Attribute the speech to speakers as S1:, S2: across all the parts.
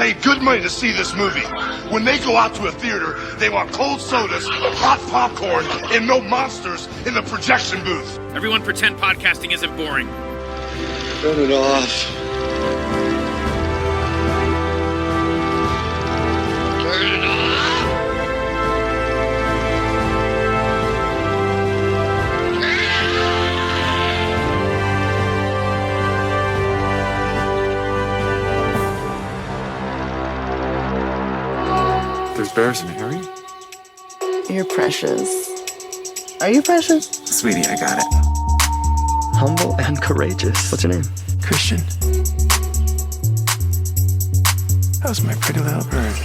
S1: paid good money to see this movie. When they go out to a theater, they want cold sodas, hot popcorn, and no monsters in the projection booth.
S2: Everyone pretend podcasting isn't boring.
S3: Turn it off. Turn it off.
S4: There's bears in Harry?
S5: You're precious. Are you precious?
S4: Sweetie, I got it.
S6: Humble and courageous. What's your name?
S4: Christian. That was my pretty little bird.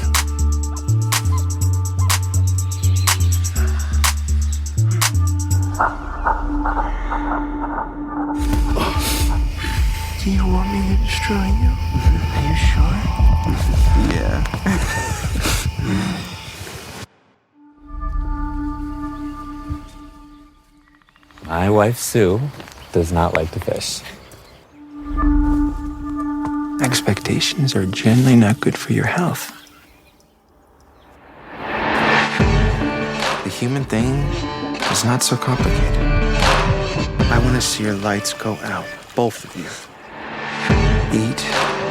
S4: Do you want me to destroy you? Are you sure?
S6: Yeah.
S7: My wife, Sue, does not like to fish.
S4: Expectations are generally not good for your health. The human thing is not so complicated. I want to see your lights go out, both of you. Eat,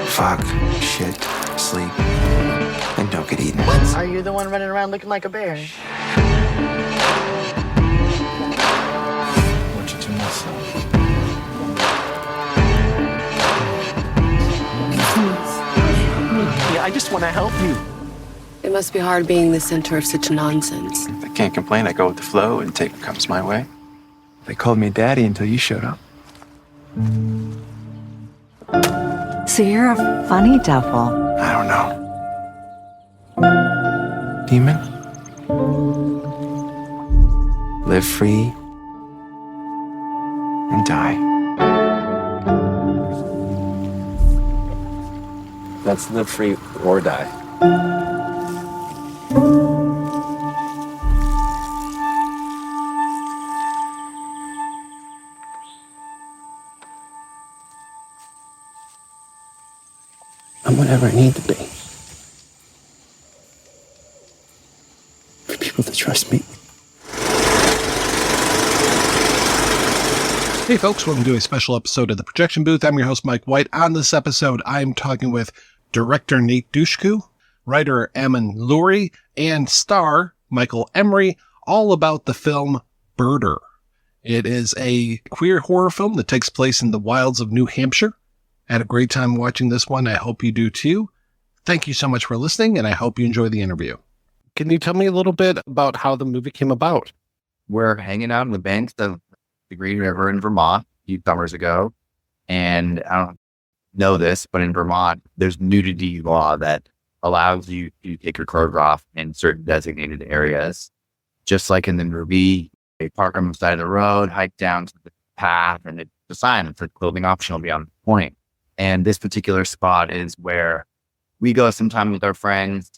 S4: fuck, shit, sleep, and don't get eaten.
S5: Are you the one running around looking like a bear?
S4: What you do myself. Yeah, I just want to help you.
S8: It must be hard being the center of such nonsense.
S4: I can't complain. I go with the flow and take what comes my way. They called me daddy until you showed up.
S9: So you're a funny devil.
S4: I don't know. Demon? Live free and die.
S7: Let's live free or die.
S4: I'm whatever I need to be. For people to trust me.
S10: Hey folks, welcome to a special episode of The Projection Booth. I'm your host, Mike White. On this episode, I'm talking with director Nate Dushku, writer Amnon Lourie, and star Michael Emery, all about the film Birder. It is a queer horror film that takes place in the wilds of New Hampshire. I had a great time watching this one. I hope you do too. Thank you so much for listening, and I hope you enjoy the interview. Can you tell me a little bit about how the movie came about?
S11: We're hanging out on the banks of the Green River in Vermont a few summers ago. And I don't know this, but in Vermont, there's nudity law that allows you to take your clothes off in certain designated areas. Just like in the movie, they park on the side of the road, hike down to the path, and it's a sign that says clothing optional beyond the point. And this particular spot is where we go sometime with our friends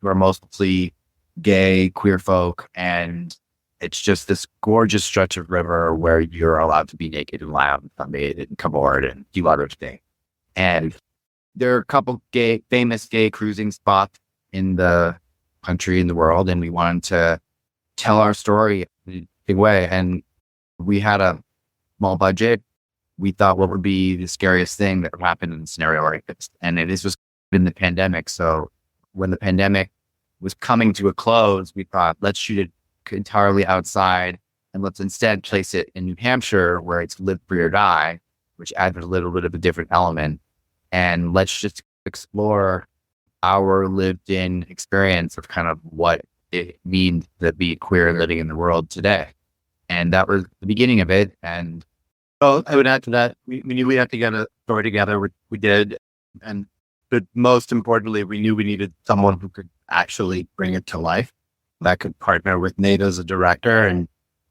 S11: who are mostly gay, queer folk. And it's just this gorgeous stretch of river where you're allowed to be naked and lie on sunbathe and come aboard and do other things. And there are a couple famous gay cruising spots in the country, in the world. And we wanted to tell our story in a big way. And we had a small budget. We thought, what would be the scariest thing that would happen in a scenario like this? And this was in the pandemic. So when the pandemic was coming to a close, we thought, let's shoot it entirely outside and let's instead place it in New Hampshire where it's live free or die, which adds a little bit of a different element. And let's just explore our lived in experience of kind of what it means to be queer living in the world today. And that was the beginning of it. And I would add to that, we knew we had to get a story together, which we did. But most importantly, we knew we needed someone who could actually bring it to life, that could partner with Nate as a director. And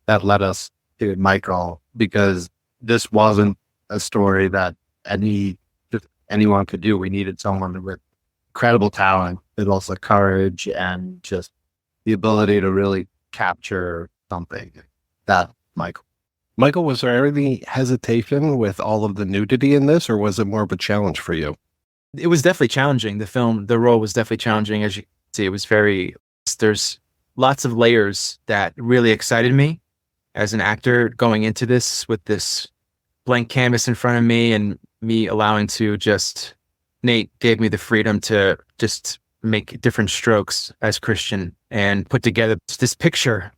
S11: that led us to Michael, because this wasn't a story that anyone could do. We needed someone with incredible talent, but also courage and just the ability to really capture something. That Michael.
S10: Michael, was there any hesitation with all of the nudity in this, or was it more of a challenge for you?
S6: It was definitely challenging. The role was definitely challenging. As you can see, it was there's lots of layers that really excited me as an actor going into this with this blank canvas in front of me and me allowing to Nate gave me the freedom to just make different strokes as Christian and put together this picture.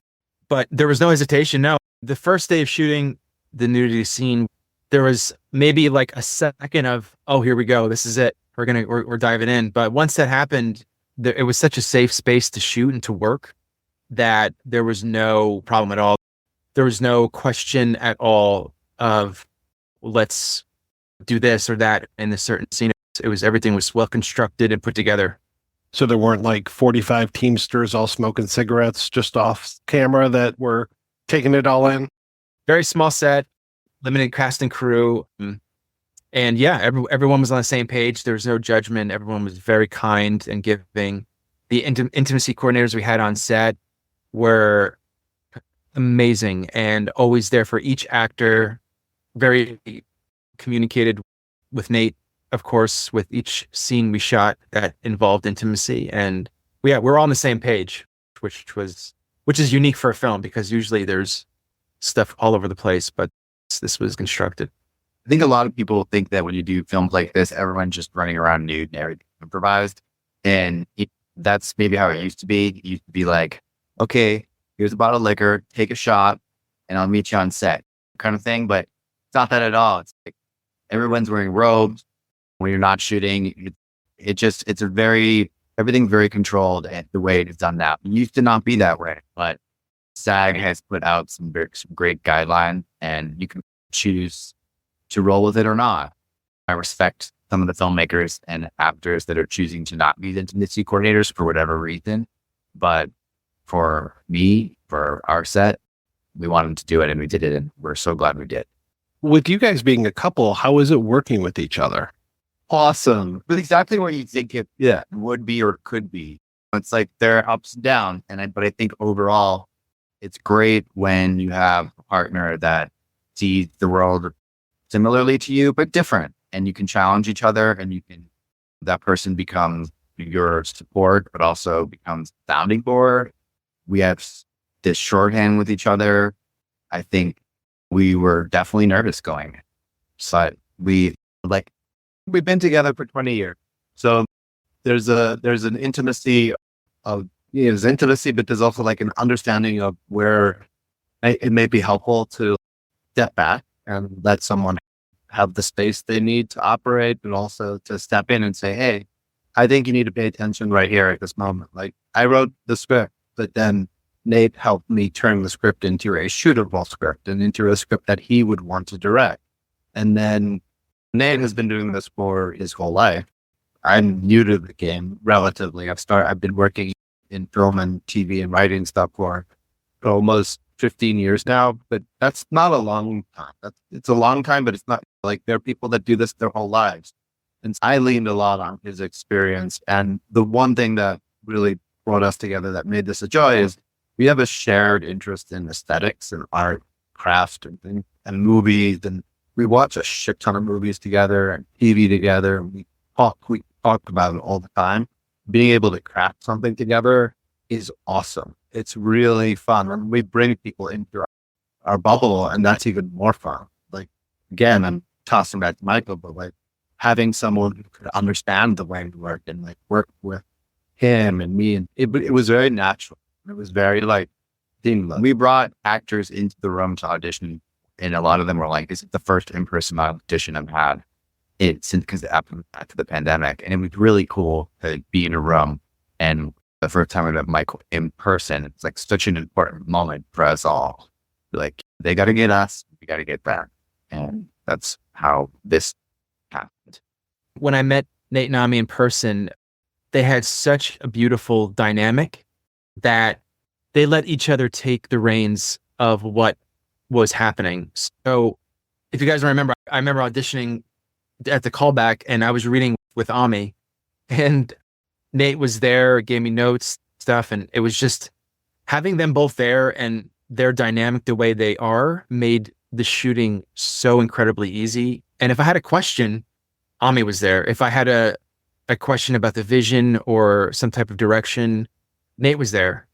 S6: But there was no hesitation. No, the first day of shooting the nudity scene, there was maybe like a second of, oh, here we go. This is it. We're diving in. But once that happened, it was such a safe space to shoot and to work that there was no problem at all. There was no question at all of let's do this or that in a certain scene. Everything was well constructed and put together.
S10: So there weren't like 45 Teamsters all smoking cigarettes just off camera that were taking it all in?
S6: Very small set, limited cast and crew. And yeah, everyone was on the same page. There was no judgment. Everyone was very kind and giving. The intimacy coordinators we had on set were amazing and always there for each actor. Very communicated with Nate, of course, with each scene we shot that involved intimacy. And we're all on the same page, which is unique for a film because usually there's stuff all over the place, but this was constructed.
S11: I think a lot of people think that when you do films like this, everyone's just running around nude and everything improvised. And that's maybe how it used to be. It used to be like, okay, here's a bottle of liquor, take a shot, and I'll meet you on set kind of thing. But it's not that at all. It's like everyone's wearing robes when you're not shooting. Everything's very controlled and the way it's done now. It used to not be that way, but SAG has put out some great guidelines and you can choose to roll with it or not. I respect some of the filmmakers and actors that are choosing to not be intimacy coordinators for whatever reason. But for me, for our set, we wanted to do it and we did it. And we're so glad we did.
S10: With you guys being a couple, how is it working with each other?
S11: Awesome. But exactly what you think it would be or could be. It's like there are ups and downs. But I think overall, it's great when you have a partner that sees the world similarly to you, but different. And you can challenge each other and that person becomes your support, but also becomes sounding board. We have this shorthand with each other. I think we were definitely nervous going. But we've been together for 20 years. So there's an intimacy of, there's intimacy, but there's also like an understanding of where it may be helpful to step back and let someone have the space they need to operate, but also to step in and say, hey, I think you need to pay attention right here at this moment. Like I wrote the script, but then Nate helped me turn the script into a shootable script and into a script that he would want to direct. And then Nate has been doing this for his whole life. I'm new to the game relatively. I've been working in film and TV and writing stuff for almost 15 years now, but that's not a long time. It's a long time, but it's not like there are people that do this their whole lives. And I leaned a lot on his experience. And the one thing that really brought us together that made this a joy is we have a shared interest in aesthetics and art, craft and things, and movies. And we watch a shit ton of movies together and TV together. And we talk about it all the time. Being able to craft something together is awesome. It's really fun. And we bring people into our bubble, and that's even more fun. Like, again, I'm tossing back to Michael, but like having someone who could understand the way we work and like work with him and me, and it was very natural. It was very like seamless. We brought actors into the room to audition, and a lot of them were like, "This is the first in-person audition I've had since after the pandemic," and it was really cool to be in a room. And the first time I met Michael in person, it's like such an important moment for us all. Like, they got to get us, we got to get them. And that's how this happened.
S6: When I met Nate and Ami in person, they had such a beautiful dynamic that they let each other take the reins of what was happening. So if you guys remember, I remember auditioning at the callback and I was reading with Ami and Nate was there, gave me notes, stuff. And it was just having them both there and their dynamic the way they are made the shooting so incredibly easy. And if I had a question, Ami was there. If I had a a question about the vision or some type of direction, Nate was there.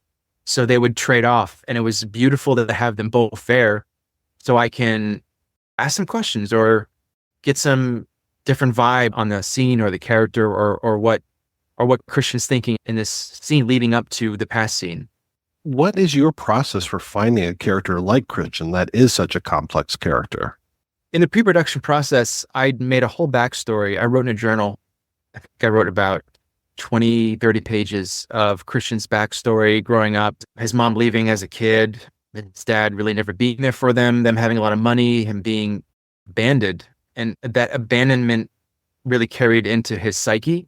S6: So they would trade off, and it was beautiful to have them both there so I can ask some questions or get some different vibe on the scene or the character or what Christian's thinking in this scene leading up to the past scene.
S10: What is your process for finding a character like Christian that is such a complex character?
S6: In the pre-production process, I made a whole backstory. I wrote in a journal. I think I wrote about 20, 30 pages of Christian's backstory growing up, his mom leaving as a kid, his dad really never being there for them having a lot of money, him being abandoned. And that abandonment really carried into his psyche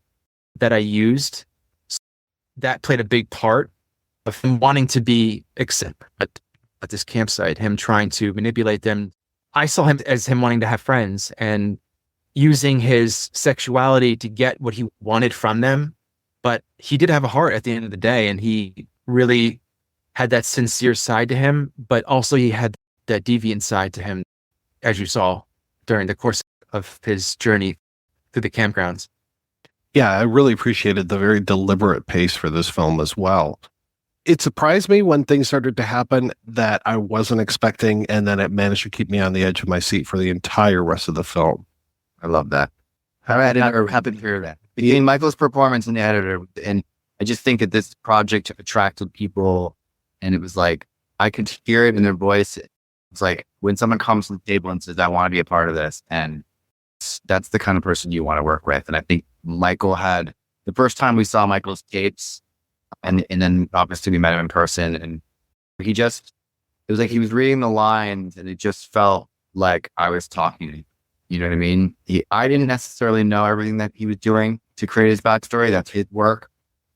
S6: that I used. That played a big part of him wanting to be accepted at this campsite, him trying to manipulate them. I saw him as him wanting to have friends and using his sexuality to get what he wanted from them. But he did have a heart at the end of the day, and he really had that sincere side to him, but also he had that deviant side to him, as you saw during the course of his journey through the campgrounds.
S10: Yeah, I really appreciated the very deliberate pace for this film as well. It surprised me when things started to happen that I wasn't expecting, and then it managed to keep me on the edge of my seat for the entire rest of the film.
S11: I love that. I'm happy to hear that. Between Michael's performance and the editor, and I just think that this project attracted people, and it was like, I could hear it in their voice. It's like when someone comes to the table and says, I want to be a part of this, and that's the kind of person you want to work with. And I think Michael had, the first time we saw Michael's tapes, and then obviously we met him in person, and it was like he was reading the lines, and it just felt like I was talking to him. You know what I mean? I didn't necessarily know everything that he was doing to create his backstory. That's his work.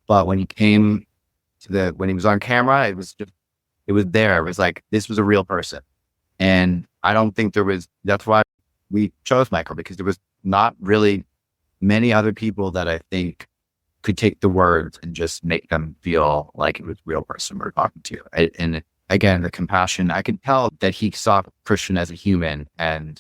S11: But when he came to when he was on camera, it was there. It was like, this was a real person. And I don't think that's why we chose Michael, because there was not really many other people that I think could take the words and just make them feel like it was a real person we're talking to. And again, the compassion, I could tell that he saw Christian as a human. And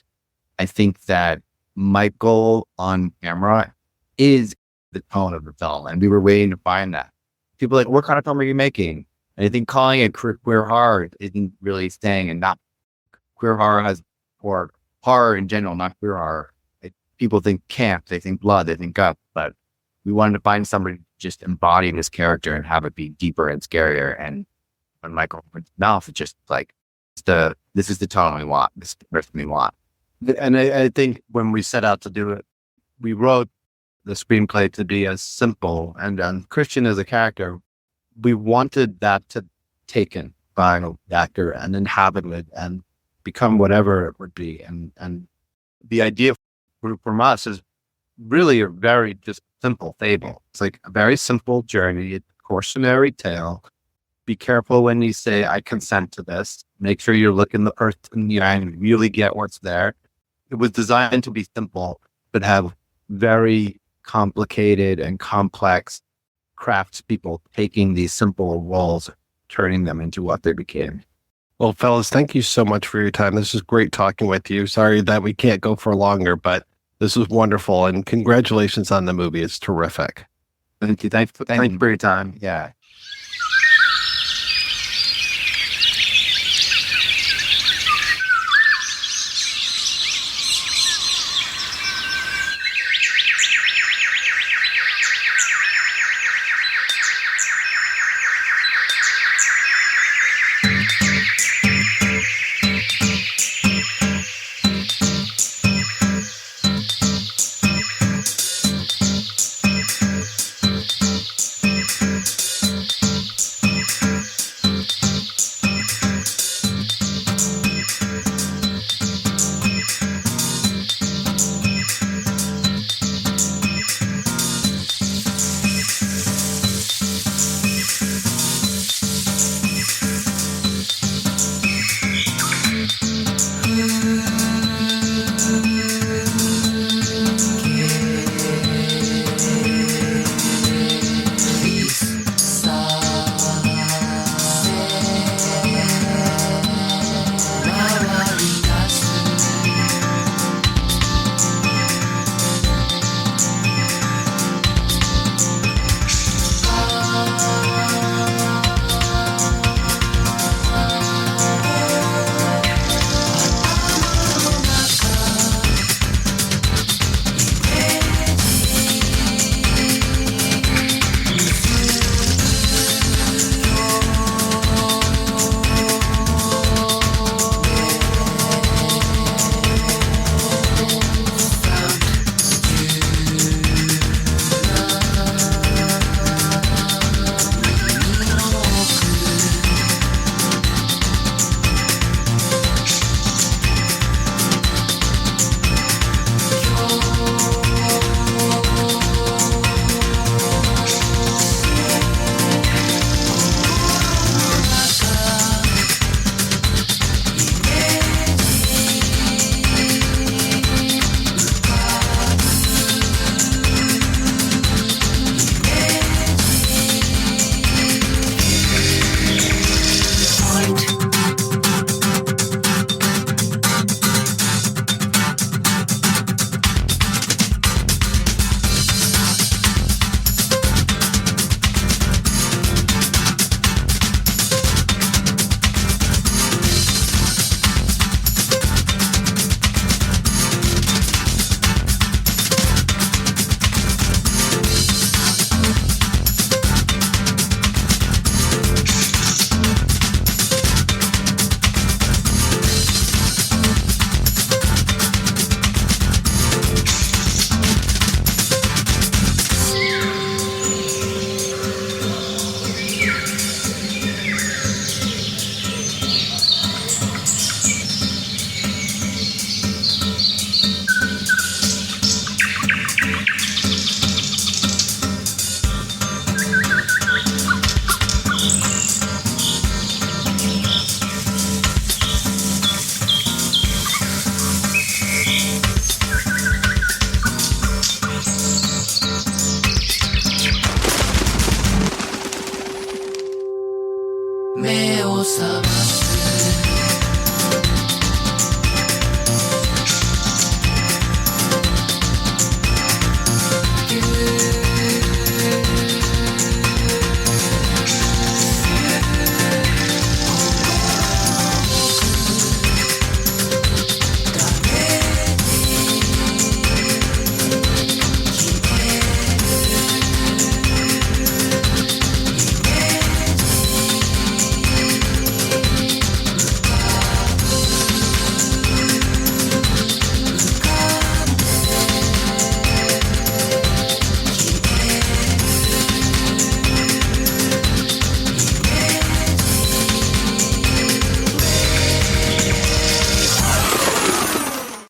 S11: I think that Michael on camera is the tone of the film. And we were waiting to find that. People are like, what kind of film are you making? And I think calling it queer horror isn't really staying, and not queer horror or horror in general, not queer horror. People think camp, they think blood, they think guts, but we wanted to find somebody to just embody this character and have it be deeper and scarier. And when Michael opens his mouth, it's just like, this is the tone we want, this is the person we want.
S12: And I think when we set out to do it, we wrote the screenplay to be as simple, and Christian as a character, we wanted that to taken by the actor and inhabit it and become whatever it would be. And the idea from us is really a very just simple fable. It's like a very simple journey, a cautionary tale. Be careful when you say, I consent to this. Make sure you're looking the person in the eye and really get what's there. It was designed to be simple, but have very complicated and complex craftspeople taking these simple roles, turning them into what they became.
S10: Well, fellas, thank you so much for your time. This is great talking with you. Sorry that we can't go for longer, but this was wonderful. And congratulations on the movie. It's terrific.
S11: Thank you. Thank you for your time. Yeah.